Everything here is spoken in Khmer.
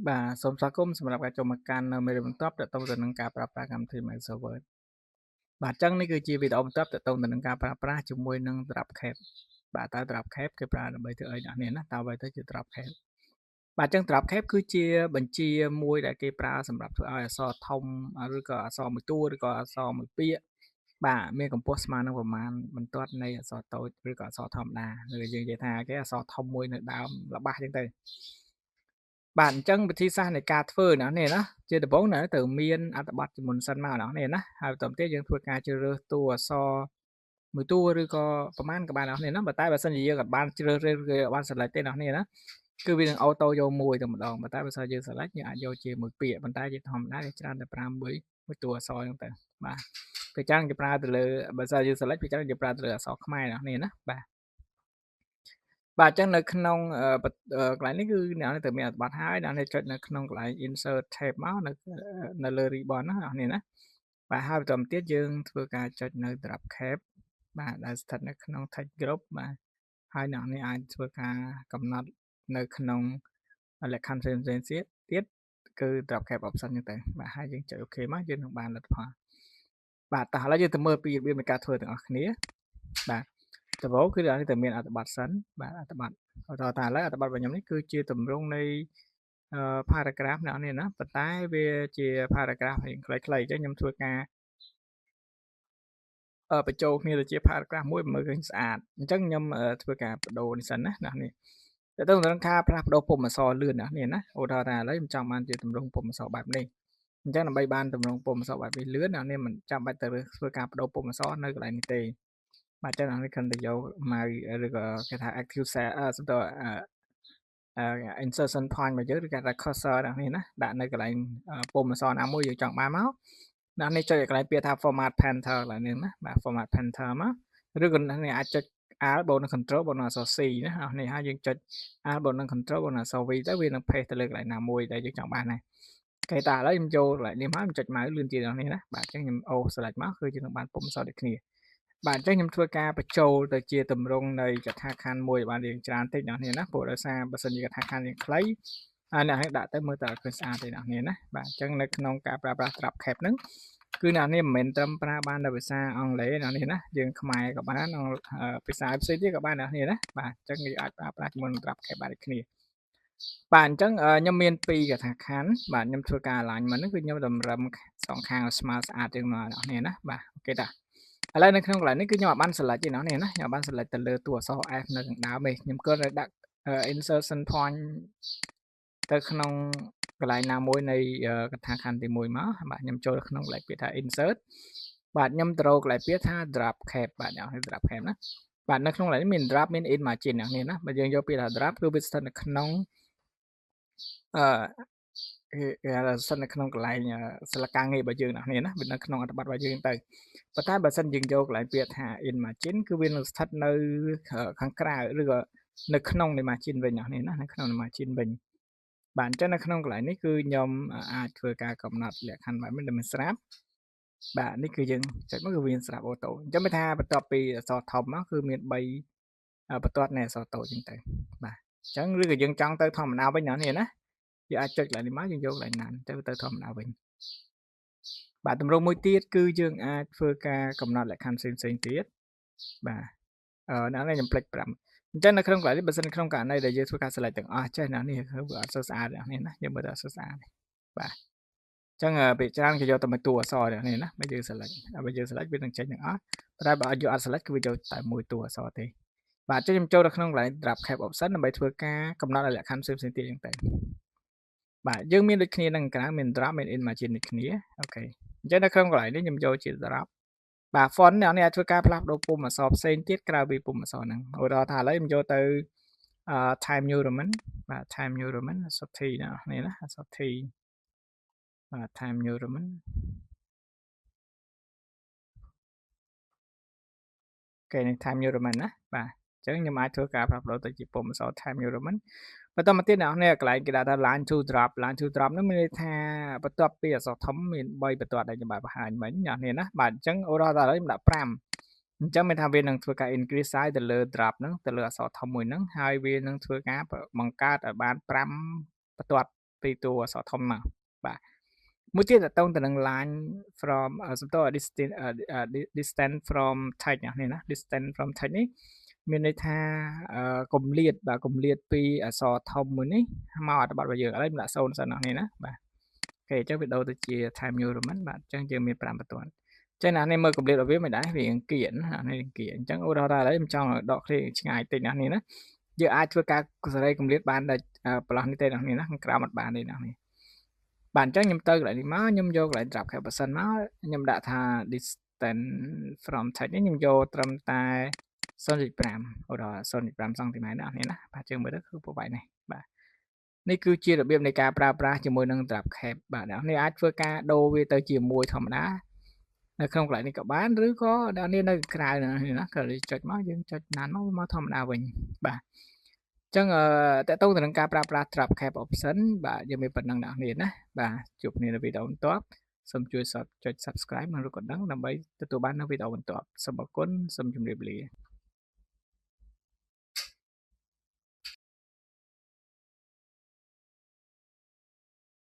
បាទសូមស្វាគមន៍សម្រាប់ការចូលមកកាន់នៅមេរៀនបន្ទាប់ទាក់ទងទៅនឹងការប្រើប្រាស់កម្មវិធី Microsoft Word បាទអញ្ចឹងនេះគឺជាវីដេអូបន្ទាប់ទាក់ទងទៅនឹងការប្រើប្រាស់ជាមួយនឹង Dropcap បាទតើ Dropcap គេប្រើដើម្បីធ្វើអីអ្នកនាងណាតើអ្វីទៅជា Dropcap បាទអញ្ចឹង Dropcap គឺជាបញ្ជាមួយដែលគេប្រើសម្រាប់ធ្វើឲ្យអក្សរធំឬក៏អក្សរមួយតួឬក៏អក្សរមួយពាក្យបាទមានកម្ពស់ស្មើនឹងប្រមាណបន្ទាត់នៃអក្សរតូចឬក៏អក្សរធម្មតាឬយើងនិយាយថាគេអក្សរធំមួយនៅដើមល្បះអញ្ចឹងទៅបាទអញ្ចឹងវិធីសាស្ត្រនៃការធ្វើណានេះណាជាដំបូងណាត្រូវមានអត្ថបទជាមុនសិនមកណានេះណាហើយបន្តទៀតយើងធ្វើការជ្រើសរើសតួអក្សរមួយតួឬក៏ប្រមាណក៏បានណានេះណាបើតែបើសិនជាយើងអត់បានជ្រើសរើសឬបាន select ទេណានេះណាគឺវានឹងអូតូយកមួយតែម្ដងប៉ុន្តែបើសិនយើង select យើងអាចយកជាមួយពាក្យប៉ុន្តែជាធម្មតាគេច្រើនតែប្រើមួយតួអក្សរហ្នឹងទៅបាទពេលច្រើនគេប្រើទៅលើបើសិនយើង select ពេលច្រើនគេប្រើទៅលើអក្សរខ្មែរណានេះណាបាទបាទអញ្ចឹងនៅក្នុងកន្លែងនេះគឺអ្នកនេះត្រូវមានអត្ថបទហើយអ្នកនេះចុចនៅក្នុងកន្លែង insert tab មកនៅលើ ribbon ណាអ្នកនេះណាបាទហើយបន្តទៀតយើងធ្វើការចុចនៅ drop cap បាទដែលស្ថិតនៅក្នុង text group បាទហើយអ្នកនេះអាចធ្វើការកំណត់នៅក្នុងលក្ខខណ្ឌផ្សេងៗទៀតគឺ drop cap option ហ្នឹងទៅបាទហើយយើងចុច OK មកយើងនឹងបានលទ្ធផលបាទតោះឥឡូវយើងទៅមើលពីរបៀបនៃការធ្វើទាំងអស់គ្នាបាទដំបូងគឺអ្នកនេះត្រូវមានអត្ថបទសិនបាទអត្ថបទបន្តថាឥឡូវអត្ថបទរបស់ខ្ញុំនេះគឺជាទម្រង់នៃparagraph អ្នកនេះណាប៉ុន្តែវាជា paragraph រៀងខ្លីៗអញ្ចឹងខ្ញុំធ្វើការបញ្ចូលគ្នាទៅជា paragraph មួយមើលឃើញស្អាតអញ្ចឹងខ្ញុំធ្វើការបដូរនេះសិនណាអ្នកនេះទៅនឹងការផ្លាស់ប្ដូរពុម្ពអក្សរលឿនអ្នកនេះណាឧទាហរណ៍ថាឥឡូវខ្ញុំចង់បានជាទម្រង់ពុម្ពអក្សរបែបនេះអញ្ចឹងដើម្បីបានទម្រង់ពុម្ពអក្សរបែបនេះលឿនអ្នកនេះមិនចាំបាច់ទៅធ្វើការបដូរពុម្ពអក្សរនៅកន្លែងនេះទេបាទចឹងអ្នកនេះគ្រាន់តែយកម៉ៅឬក៏គេថា active cell សំដៅinsertion point របស់យើងឬគេថា cursor អ្នកនេះណាដាក់នៅកន្លែងពុម្ពអក្សរណាមួយយើងចង់បានមកអ្នកនេះចុចឲ្យកន្លែងពាក្យថា format painter កន្លែងនេះណាបាទ format painter មកឬក៏អ្នកនេះអាចចុច Alt បូកនឹង Control បូកនឹងអក្សរ C ណានេះហើយយើងចុច Alt បូកនឹង Control បូកនឹងអក្សរ V ទៅវានឹង paste ទៅលើកន្លែងណាមួយដែលយើងចង់បានដែរគេតែឥឡូវខ្ញុំចូលកន្លែងនេះមកខ្ញុំចុចម៉ៅលឿនជាងនេះណាបាទអញ្ចឹងខ្ញុំអូស select មកគឺយើងនឹងបានពុម្ពអក្សរដូចគ្នាបាទអញ្ចឹងខ្ញុំធ្វើការបញ្ចូលទៅជាទម្រង់នៃកថាខណ្ឌមួយបានរៀងច្រើនតិចអ្នកនេះណាព្រោះដោយសារបើសិនជាកថាខណ្ឌរៀងខ្លីអ្នកនេះដាក់ទៅមើលទៅអត់ឃើញស្អាតទេអ្នកនេះណាបាទអញ្ចឹងនៅក្នុងការប្រើប្រាស់ drop cap ហ្នឹងគឺអ្នកនេះមិនមែនត្រឹមប្រើបានតែភាសាអង់គ្លេសអ្នកនេះណាយើងខ្មែរក៏បានភាសាផ្សេងទៀតក៏បានអ្នកនេះណាបាទអញ្ចឹងយើងអាចប្រើប្រាស់ជាមួយនឹង drop cap បានដូចគ្នាបាទអញ្ចឹងខ្ញុំមាន2កថាខណ្ឌបាទខ្ញុំធ្វើការ alignment ហ្នឹងគឺខ្ញុំតម្រឹមសងខាងឲ្យស្មើស្អាតជាងអ្នកនេះណាបាទអូខេតាឥឡូវនៅក្នុងកន្លែងនេះគឺខ្ញុំអត់បាន select ទេណាខ្ញុំអត់បាន select ទៅលើតួអក្សរ F នៅខាងដើមទេខ្ញុំគ្រាន់តែដាក់ insertion point ទៅក្នុងកន្លែងណាមួយនៃកថាខណ្ឌទី1មកបាទខ្ញុំចូលក្នុងកន្លែងពាក្យថា insert បាទខ្ញុំទៅរកកន្លែងពាក្យថា drop cap បាទអ្នក drop cap ណាបាទនៅក្នុងកន្លែងនេះមាន drop មាន in margin អ្នកនេះណាបើយើងយកពាក្យថា drop គឺវាស្ថិតនៅក្នុងគេហៅថាស្ថិតនៅក្នុងកន្លែងសិលការងាររបស់យើងអ្នកនេះណាវានៅក្នុងអត្ថបទរបស់យើងទៅប៉ុន្តែបើសិនយើងយកកន្លែងពាក្យថា in margin គឺវានឹងស្ថិតនៅខាងក្រៅឬក៏នៅក្នុងនៃ margin វិញអ្នកនេះណានៅក្នុងនៃ margin វិញបាទអញ្ចឹងនៅក្នុងកន្លែងនេះគឺខ្ញុំអាចធ្វើការកំណត់លក្ខខណ្ឌបែបនេះដើម្បីស្រាប់បាទនេះគឺយើងចុចមកគឺវាស្រាប់អូតូអញ្ចឹងមិនថាបន្ទាប់ពីអក្សរធំមកគឺមាន3បន្ទាត់នៃអក្សរតូចអញ្ចឹងទៅបាទអញ្ចឹងឬក៏យើងចង់ទៅធម្មតាវិញណាយើងអាចចុចកន្លែងនេះមកយើងយកកន្លែងណាទៅធម្មតាវិញបាទទម្រង់មួយទៀតគឺយើងអាចធ្វើការកំណត់លក្ខខណ្ឌផ្សេងទៀតបាទអ្នកនេះខ្ញុំភ្លេចប្រាប់អញ្ចឹងនៅក្នុងកន្លែងនេះបើសិនក្នុងករណីដែលយើងធ្វើការ select ទាំងអស់ចេះណានេះគឺវាអត់សូវស្អាតនេះណាយើងមើលទៅអត់សូវស្អាតបាទអញ្ចឹងពេលច្រើនគេយកតែមួយតួអក្សរនេះណាបើយើង select បើយើង select វានឹងចេញទាំងអស់តែបើយើងអត់ select គឺវាយកតែមួយតួអក្សរទេបាទអញ្ចឹងខ្ញុំចូលទៅក្នុងកន្លែង drop cap option ដើម្បីធ្វើការកំណត់លក្ខខណ្ឌផ្សេងៗទៀតអញ្ចឹងទៅបាទយើងមានដូចគ្នានឹងក្រៅមាន drop មាន in margin ដូចគ្នាអូខេអញ្ចឹងនៅក្នុងកន្លែងនេះខ្ញុំយកជា drop បាទ font អ្នកនេះអាចធ្វើការផ្លាស់ប្ដូរពុម្ពអក្សរផ្សេងទៀតក្រៅពីពុម្ពអក្សរហ្នឹងឧទាហរណ៍ថាឥឡូវខ្ញុំយកទៅTime New Roman បាទ Time New Roman អក្សរ T ណានេះណាអក្សរ T បាទ Time New Roman គេនេះ Time New Roman ណាបាទអញ្ចឹងខ្ញុំអាចធ្វើការផ្លាស់ប្ដូរទៅជាពុម្ពអក្សរ Time New Roman បន្តមកទៀតអ្នកនេះកន្លែងគេដាក់ថា line to drop នោះមានន័យថាបន្ទាប់ពីអក្សរធំមាន3បន្ទាត់ដែលខ្ញុំបានបង្ហាញមិញអ្នកនេះណាបាទអញ្ចឹងឧទាហរណ៍ថាឥឡូវខ្ញុំដាក់5អញ្ចឹងមានថាវានឹងធ្វើការ increase size ទៅលើ drop ហ្នឹងទៅលើអក្សរធំមួយហ្នឹងហើយវានឹងធ្វើការបង្កើតឲ្យបាន5បន្ទាត់ ពីតួអក្សរធំមកបាទមួយទៀតតកតងទៅនឹង line from សំដៅ distance from text នេះណា distance from text នេះមានន័យថាគម្លាតបាទគម្លាតពីអក្សរធំមួយនេះមកអត្ថបទរបស់យើងឥឡូវខ្ញុំដាក់0សិនអ្នកនេះណាបាទអូខេអញ្ចឹងវាដូរទៅជា Times New Roman បាទអញ្ចឹងយើងមាន5បន្ទាត់ចឹងអ្នកនេះមើលគម្លាតរបស់វាមិនដែរវាអង្គានអានេះអង្គានអញ្ចឹងឧទាហរណ៍ថាឥឡូវខ្ញុំចង់ដកឃ្លាឆ្ងាយតិចណានេះណាយើងអាចធ្វើការសេរីគម្លាតបានតែប្រឡោះនេះទេអ្នកនេះណាខាងក្រៅអត់បានទេអ្នកនេះបាទអញ្ចឹងខ្ញុំទៅកន្លែងនេះមកខ្ញុំយកកន្លែង drop cap percent មកខ្ញុំដាក់ថា distance from text នេះខ្ញុំយកត្រឹមតែ 0.5 ឧទាហរណ៍ 0.5 សង់ទីម៉ែត្រអ្នកនេះណាបាទជើងមើលទៅគឺប្រវែងនេះបាទនេះគឺជារបៀបនៃការប្រើប្រាស់ជាមួយនឹង drop cap បាទអ្នកនេះអាចធ្វើការដូរវាទៅជាមួយធម្មតានៅក្នុងកន្លែងនេះក៏បានឬក៏អ្នកនេះនៅក្រៅនេះណាក៏ចុចមកយើងចុចណានមកធម្មតាវិញបាទអញ្ចឹងតើតើទៅនឹងការប្រើប្រាស់ drop cap option បាទយើងមានប៉ុណ្ណឹងអ្នកនេះណាបាទជួបគ្នានៅវីដេអូបន្ទាប់សូមជួយចុច subscribe និងរូបកណ្ដឹងដើម្បីទទួលបាននូវវីដេអូបន្ទាប់សូមអរគុណសូមជម្រាបលា